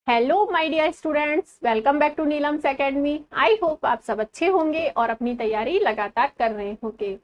Hello my dear students, welcome back to Neelam's academy. I hope आप सब अच्छे होंगे और अपनी तैयारी लगातार कर रहे होंगे।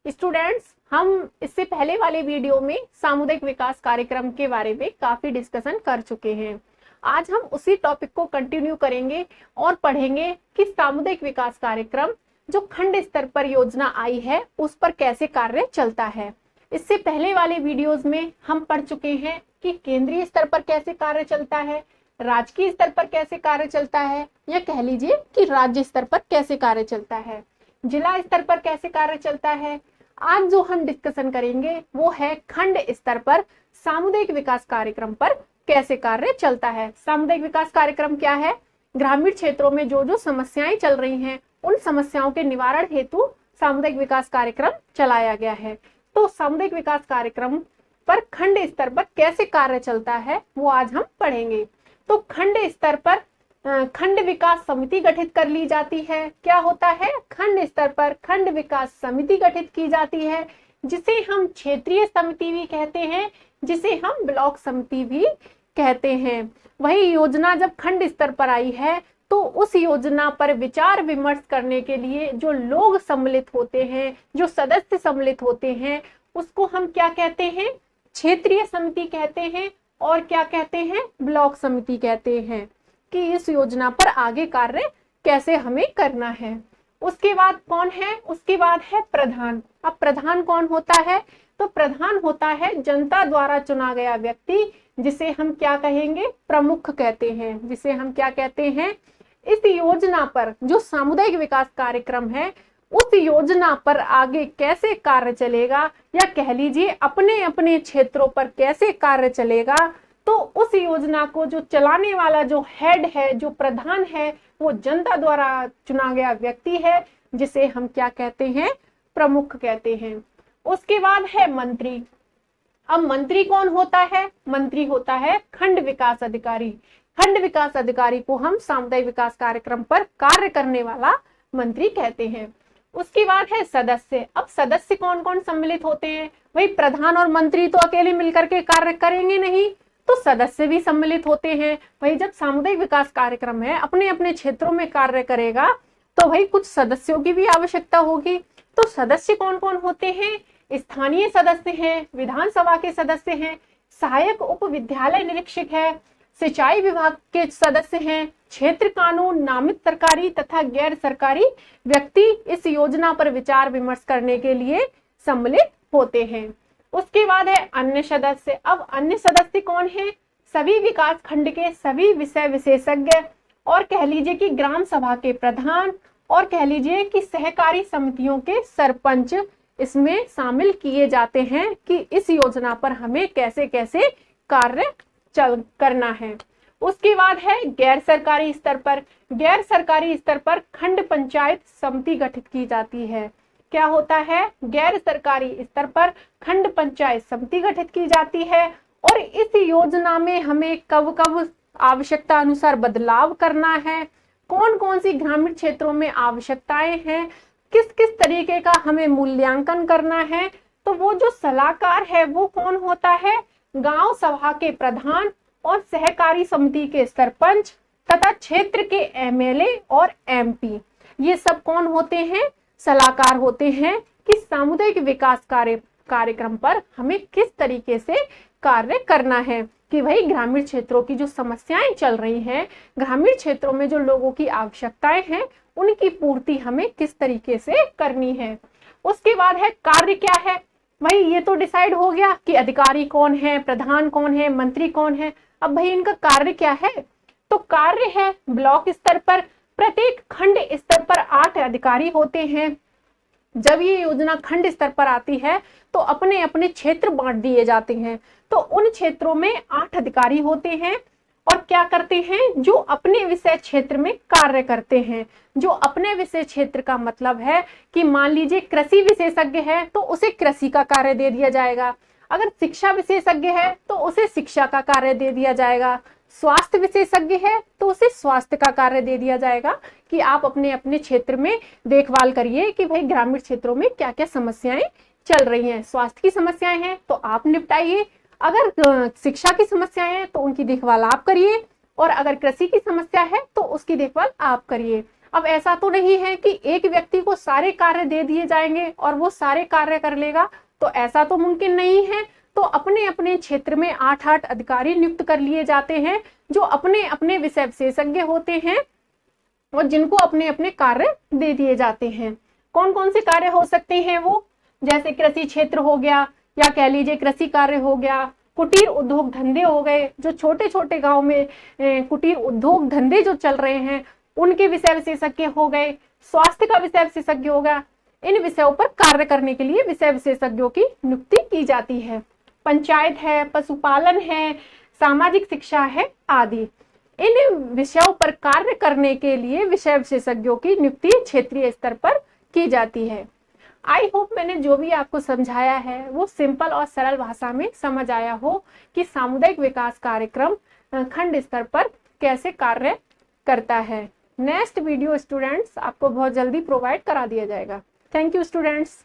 स्टूडेंट्स, हम इससे पहले वाले वीडियो में सामुदायिक विकास कार्यक्रम के बारे में काफी डिस्कशन कर चुके हैं। आज हम उसी टॉपिक को कंटिन्यू करेंगे और पढ़ेंगे कि सामुदायिक विकास कार्यक्रम जो खंड स्तर पर योजना आई है उस पर कैसे कार्य चलता है। इससे पहले वाले वीडियोज में हम पढ़ चुके हैं कि केंद्रीय स्तर पर कैसे कार्य चलता है, राजकीय स्तर पर कैसे कार्य चलता है, या कह लीजिए कि राज्य स्तर पर कैसे कार्य चलता है, जिला स्तर पर कैसे कार्य चलता है। आज जो हम डिस्कशन करेंगे वो है खंड स्तर पर सामुदायिक विकास कार्यक्रम पर कैसे कार्य चलता है। सामुदायिक विकास कार्यक्रम क्या है? ग्रामीण क्षेत्रों में जो जो समस्याएं चल रही हैं उन समस्याओं के निवारण हेतु सामुदायिक विकास कार्यक्रम चलाया गया है। तो सामुदायिक विकास कार्यक्रम पर खंड स्तर पर कैसे कार्य चलता है वो आज हम पढ़ेंगे। तो खंड स्तर पर खंड विकास समिति गठित कर ली जाती है। क्या होता है? खंड स्तर पर खंड विकास समिति गठित की जाती है, जिसे हम क्षेत्रीय समिति भी कहते हैं, जिसे हम ब्लॉक समिति भी कहते हैं। वही योजना जब खंड स्तर पर आई है तो उस योजना पर विचार विमर्श करने के लिए जो लोग सम्मिलित होते हैं, जो सदस्य सम्मिलित होते हैं, उसको हम क्या कहते हैं? क्षेत्रीय समिति कहते हैं। और क्या कहते हैं? ब्लॉक समिति कहते हैं कि इस योजना पर आगे कार्य कैसे हमें करना है। उसके बाद कौन है? उसके बाद है प्रधान। अब प्रधान कौन होता है? तो प्रधान होता है जनता द्वारा चुना गया व्यक्ति, जिसे हम क्या कहेंगे? प्रमुख कहते हैं। जिसे हम क्या कहते हैं? इस योजना पर जो सामुदायिक विकास कार्यक्रम है उस योजना पर आगे कैसे कार्य चलेगा, या कह लीजिए अपने अपने क्षेत्रों पर कैसे कार्य चलेगा, तो उस योजना को जो चलाने वाला जो हेड है, जो प्रधान है, वो जनता द्वारा चुना गया व्यक्ति है, जिसे हम क्या कहते हैं? प्रमुख कहते हैं। उसके बाद है मंत्री। अब मंत्री कौन होता है? मंत्री होता है खंड विकास अधिकारी। खंड विकास अधिकारी को हम सामुदायिक विकास कार्यक्रम पर कार्य करने वाला मंत्री कहते हैं। उसके बाद है सदस्य। अब सदस्य कौन कौन सम्मिलित होते हैं? वही प्रधान और मंत्री तो अकेले मिलकर के कार्य करेंगे नहीं, तो सदस्य भी सम्मिलित होते हैं। वही जब सामुदायिक विकास कार्यक्रम है अपने अपने क्षेत्रों में कार्य करेगा तो वही कुछ सदस्यों की भी आवश्यकता होगी। तो सदस्य कौन कौन होते हैं? स्थानीय सदस्य हैं, विधानसभा के सदस्य हैं, सहायक उप विद्यालय निरीक्षक है, सिंचाई विभाग के सदस्य हैं, क्षेत्र कानून नामित सरकारी तथा गैर सरकारी व्यक्ति इस योजना पर विचार विमर्श करने के लिए सम्मिलित होते हैं। उसके बाद है अन्य सदस्य। अब अन्य सदस्य कौन है? सभी विकास खंड के सभी विषय विशेषज्ञ, और कह लीजिए कि ग्राम सभा के प्रधान, और कह लीजिए कि सहकारी समितियों के सरपंच इसमें शामिल किए जाते हैं कि इस योजना पर हमें कैसे कैसे कार्य करना है। उसके बाद है गैर सरकारी स्तर पर। गैर सरकारी स्तर पर खंड पंचायत समिति गठित की जाती है। क्या होता है? गैर सरकारी स्तर पर खंड पंचायत समिति गठित की जाती है, और इस योजना में हमें कब कब आवश्यकता अनुसार बदलाव करना है, कौन कौन सी ग्रामीण क्षेत्रों में आवश्यकताएं हैं, किस किस तरीके का हमें मूल्यांकन करना है। तो वो जो सलाहकार है वो कौन होता है? गांव सभा के प्रधान और सहकारी समिति के सरपंच तथा क्षेत्र के एमएलए और एमपी, ये सब कौन होते हैं? सलाहकार होते हैं कि सामुदायिक विकास कार्यक्रम पर हमें किस तरीके से कार्य करना है, कि भाई ग्रामीण क्षेत्रों की जो समस्याएं चल रही हैं, ग्रामीण क्षेत्रों में जो लोगों की आवश्यकताएं हैं, उनकी पूर्ति हमें किस तरीके से करनी है। उसके बाद है कार्य क्या है? भाई ये तो डिसाइड हो गया कि अधिकारी कौन है, प्रधान कौन है, मंत्री कौन है। अब भाई इनका कार्य क्या है? तो कार्य है ब्लॉक स्तर पर प्रत्येक खंड स्तर पर 8 अधिकारी होते हैं। जब ये योजना खंड स्तर पर आती है तो अपने अपने क्षेत्र बांट दिए जाते हैं। तो उन क्षेत्रों में 8 अधिकारी होते हैं, और क्या करते हैं? जो अपने विषय क्षेत्र में कार्य करते हैं। जो अपने विषय क्षेत्र का मतलब है कि मान लीजिए कृषि विशेषज्ञ है तो उसे कृषि का कार्य दे दिया जाएगा, अगर शिक्षा विशेषज्ञ है तो उसे शिक्षा का कार्य दे दिया जाएगा, स्वास्थ्य विशेषज्ञ है तो उसे स्वास्थ्य का कार्य दे दिया जाएगा, कि आप अपने अपने क्षेत्र में देखभाल करिए कि भाई ग्रामीण क्षेत्रों में क्या क्या समस्याएं चल रही हैं। स्वास्थ्य की समस्याएं हैं तो आप निपटाइए, अगर शिक्षा की समस्याएं हैं तो उनकी देखभाल आप करिए, और अगर कृषि की समस्या है तो उसकी देखभाल आप करिए। अब ऐसा तो नहीं है कि एक व्यक्ति को सारे कार्य दे दिए जाएंगे और वो सारे कार्य कर लेगा, तो ऐसा तो मुमकिन नहीं है। तो अपने अपने क्षेत्र में 8-8 अधिकारी नियुक्त कर लिए जाते हैं जो अपने अपने विषय विशेषज्ञ होते हैं और जिनको अपने अपने कार्य दे दिए जाते हैं। कौन कौन से कार्य हो सकते हैं वो, जैसे कृषि क्षेत्र हो गया, या कह लीजिए कृषि कार्य हो गया, कुटीर उद्योग धंधे हो गए, जो छोटे छोटे गांव में कुटीर उद्योग धंधे जो चल रहे हैं उनके विषय विशेषज्ञ हो गए, स्वास्थ्य का विषय विशेषज्ञ होगा। इन विषयों पर कार्य करने के लिए विषय विशेषज्ञों की नियुक्ति की जाती है। पंचायत है, पशुपालन है, सामाजिक शिक्षा है आदि। इन विषयों पर कार्य करने के लिए विषय विशेषज्ञों की नियुक्ति क्षेत्रीय स्तर पर की जाती है। आई होप मैंने जो भी आपको समझाया है वो सिंपल और सरल भाषा में समझ आया हो कि सामुदायिक विकास कार्यक्रम खंड स्तर पर कैसे कार्य करता है। नेक्स्ट वीडियो स्टूडेंट्स आपको बहुत जल्दी प्रोवाइड करा दिया जाएगा। Thank you students.